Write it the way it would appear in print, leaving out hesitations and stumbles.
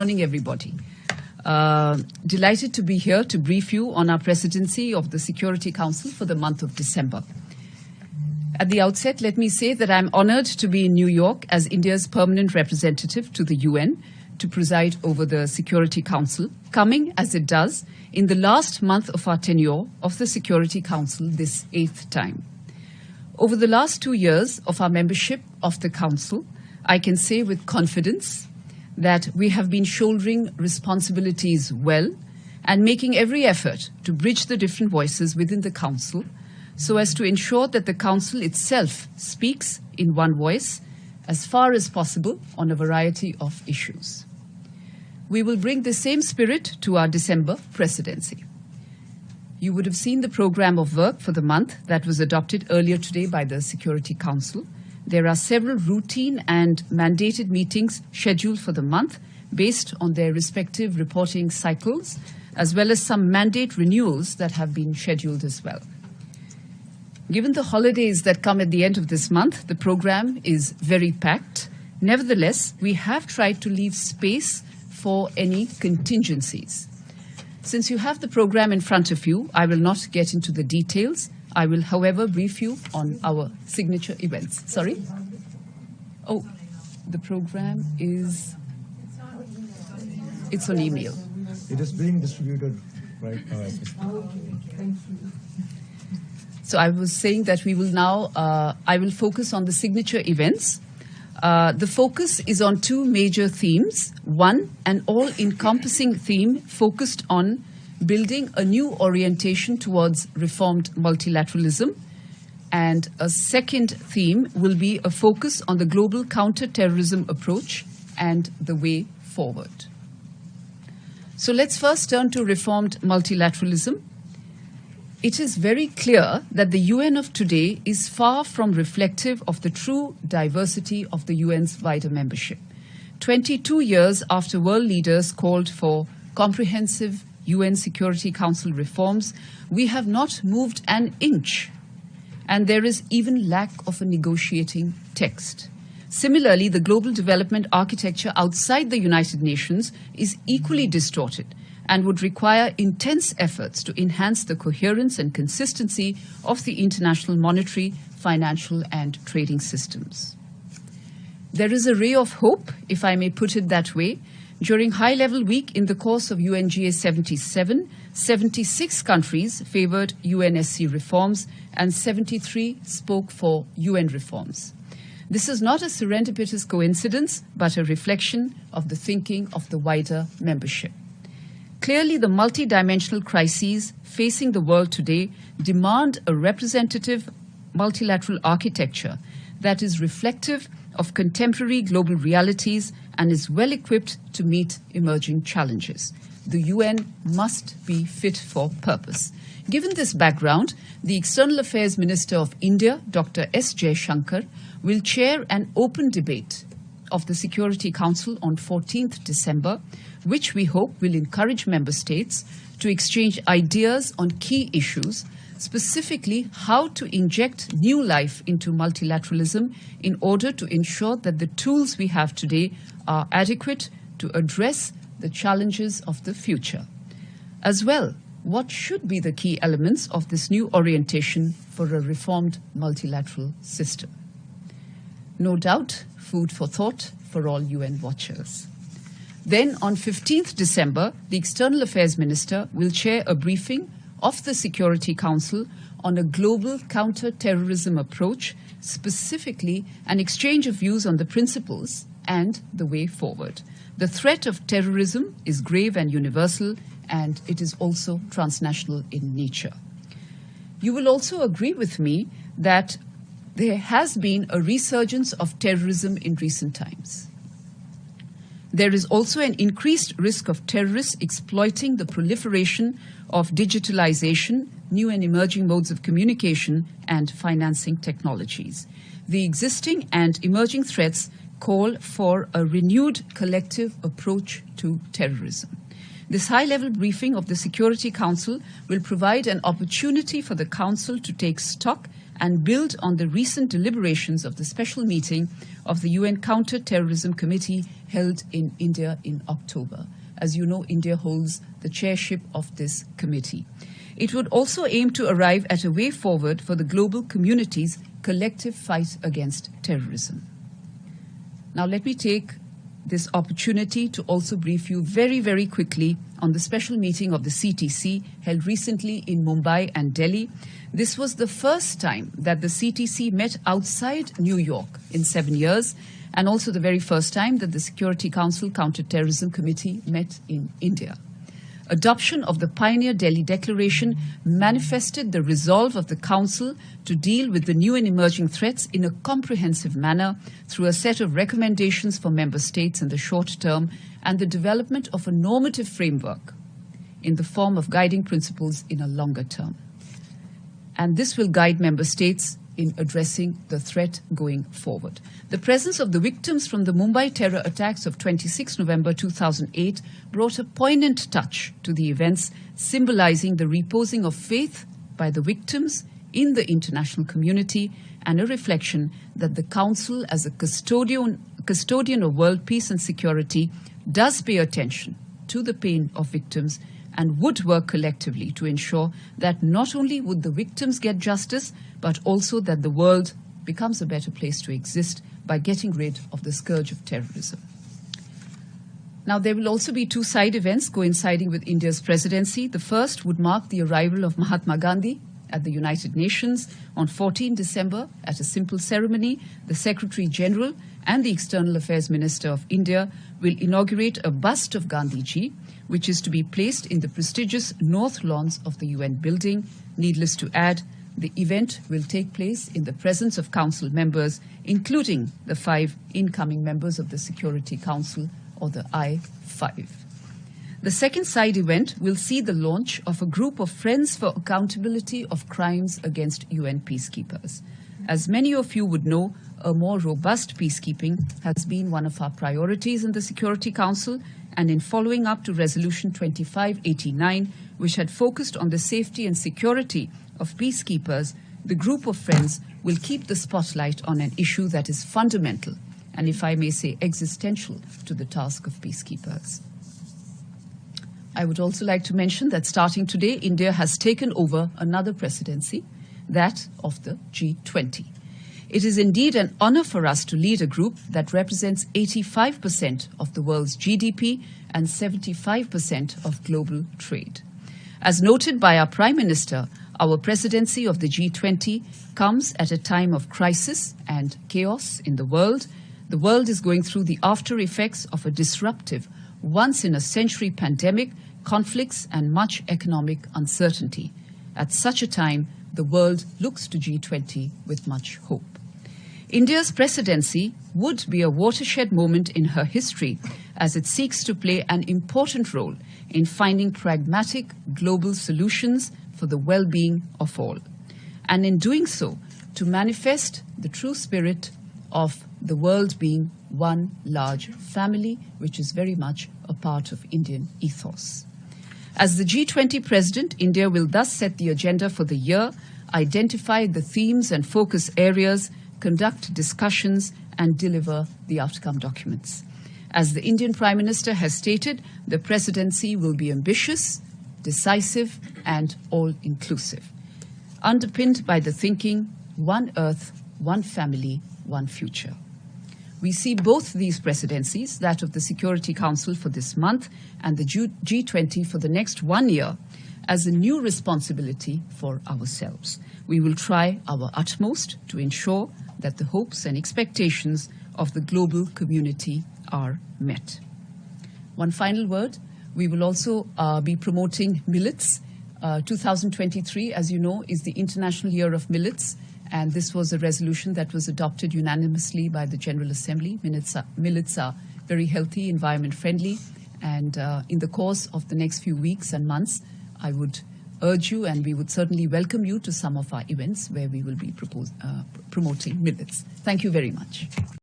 Morning, everybody. Delighted to be here to brief you on our presidency of the Security Council for the month of December. At the outset, let me say that I'm honored to be in New York as India's permanent representative to the UN to preside over the Security Council, coming as it does in the last month of our tenure of the Security Council, this 8th time. Over the last 2 years of our membership of the Council, I can say with confidence that we have been shouldering responsibilities well and making every effort to bridge the different voices within the Council so as to ensure that the Council itself speaks in one voice as far as possible on a variety of issues. We will bring the same spirit to our December presidency. You would have seen the program of work for the month that was adopted earlier today by the Security Council. There are several routine and mandated meetings scheduled for the month based on their respective reporting cycles, as well as some mandate renewals that have been scheduled as well. Given the holidays that come at the end of this month, the program is very packed. Nevertheless, we have tried to leave space for any contingencies. Since you have the program in front of you, I will not get into the details. I will, however, brief you on our signature events. Sorry? Oh, the program is... It's on email. It is being distributed right now. So I was saying that we will now, I will focus on the signature events. The focus is on two major themes. One, an all-encompassing theme focused on building a new orientation towards reformed multilateralism. And a second theme will be a focus on the global counter-terrorism approach and the way forward. So let's first turn to reformed multilateralism. It is very clear that the UN of today is far from reflective of the true diversity of the UN's wider membership. 22 years after world leaders called for comprehensive UN Security Council reforms, we have not moved an inch, and there is even lack of a negotiating text. Similarly, the global development architecture outside the United Nations is equally distorted and would require intense efforts to enhance the coherence and consistency of the international monetary, financial, and trading systems. There is a ray of hope, if I may put it that way. During high-level week in the course of UNGA 77, 76 countries favored UNSC reforms and 73 spoke for UN reforms. This is not a serendipitous coincidence, but a reflection of the thinking of the wider membership. Clearly, the multidimensional crises facing the world today demand a representative multilateral architecture that is reflective of contemporary global realities and is well equipped to meet emerging challenges. The UN must be fit for purpose. Given this background, the External Affairs Minister of India, Dr. S. Jaishankar, will chair an open debate of the Security Council on 14th December, which we hope will encourage member states to exchange ideas on key issues, specifically how to inject new life into multilateralism in order to ensure that the tools we have today are adequate to address the challenges of the future. As well, what should be the key elements of this new orientation for a reformed multilateral system? No doubt, food for thought for all UN watchers. Then, on 15th December, the External Affairs Minister will chair a briefing of the Security Council on a global counter-terrorism approach, specifically an exchange of views on the principles and the way forward. The threat of terrorism is grave and universal, and it is also transnational in nature. You will also agree with me that there has been a resurgence of terrorism in recent times. There is also an increased risk of terrorists exploiting the proliferation of digitalization, new and emerging modes of communication, and financing technologies. The existing and emerging threats call for a renewed collective approach to terrorism. This high-level briefing of the Security Council will provide an opportunity for the Council to take stock and build on the recent deliberations of the special meeting of the UN Counter-Terrorism Committee held in India in October. As you know, India holds the chairship of this committee. It would also aim to arrive at a way forward for the global community's collective fight against terrorism. Now let me take this opportunity to also brief you very, very quickly on the special meeting of the CTC held recently in Mumbai and Delhi. This was the first time that the CTC met outside New York in 7 years, and also the very first time that the Security Council Counter-Terrorism Committee met in India. Adoption of the Pioneer Delhi Declaration manifested the resolve of the Council to deal with the new and emerging threats in a comprehensive manner through a set of recommendations for member states in the short term and the development of a normative framework in the form of guiding principles in a longer term. And this will guide member states in addressing the threat going forward. The presence of the victims from the Mumbai terror attacks of 26 November 2008 brought a poignant touch to the events, symbolizing the reposing of faith by the victims in the international community and a reflection that the Council, as a custodian of world peace and security, does pay attention to the pain of victims and would work collectively to ensure that not only would the victims get justice, but also that the world becomes a better place to exist by getting rid of the scourge of terrorism. Now, there will also be two side events coinciding with India's presidency. The first would mark the arrival of Mahatma Gandhi at the United Nations on 14 December at a simple ceremony. The Secretary General and the External Affairs Minister of India will inaugurate a bust of Gandhiji, which is to be placed in the prestigious North Lawns of the UN building. Needless to add, the event will take place in the presence of Council members, including the 5 incoming members of the Security Council, or the I-5. The second side event will see the launch of a group of Friends for Accountability of Crimes Against UN Peacekeepers. As many of you would know, a more robust peacekeeping has been one of our priorities in the Security Council, and in following up to Resolution 2589, which had focused on the safety and security of peacekeepers, the group of Friends will keep the spotlight on an issue that is fundamental and, if I may say, existential to the task of peacekeepers. I would also like to mention that starting today, India has taken over another presidency, that of the G20. It is indeed an honor for us to lead a group that represents 85% of the world's GDP and 75% of global trade. As noted by our Prime Minister, our presidency of the G20 comes at a time of crisis and chaos in the world. The world is going through the after effects of a disruptive, once-in-a-century pandemic, conflicts, and much economic uncertainty. At such a time, the world looks to G20 with much hope. India's presidency would be a watershed moment in her history as it seeks to play an important role in finding pragmatic global solutions for the well-being of all, and in doing so, to manifest the true spirit of the world being one large family, which is very much a part of Indian ethos. As the G20 president, India will thus set the agenda for the year, identify the themes and focus areas, conduct discussions, and deliver the outcome documents. As the Indian Prime Minister has stated, the presidency will be ambitious, decisive, and all-inclusive, underpinned by the thinking, one earth, one family, one future. We see both these presidencies, that of the Security Council for this month and the G20 for the next 1 year, as a new responsibility for ourselves. We will try our utmost to ensure that the hopes and expectations of the global community are met. One final word, we will also be promoting millets. 2023, as you know, is the International Year of Millets, and this was a resolution that was adopted unanimously by the General Assembly. Millets are very healthy, environment friendly, and in the course of the next few weeks and months, I would urge you, and we would certainly welcome you to some of our events where we will be promoting millets. Thank you very much.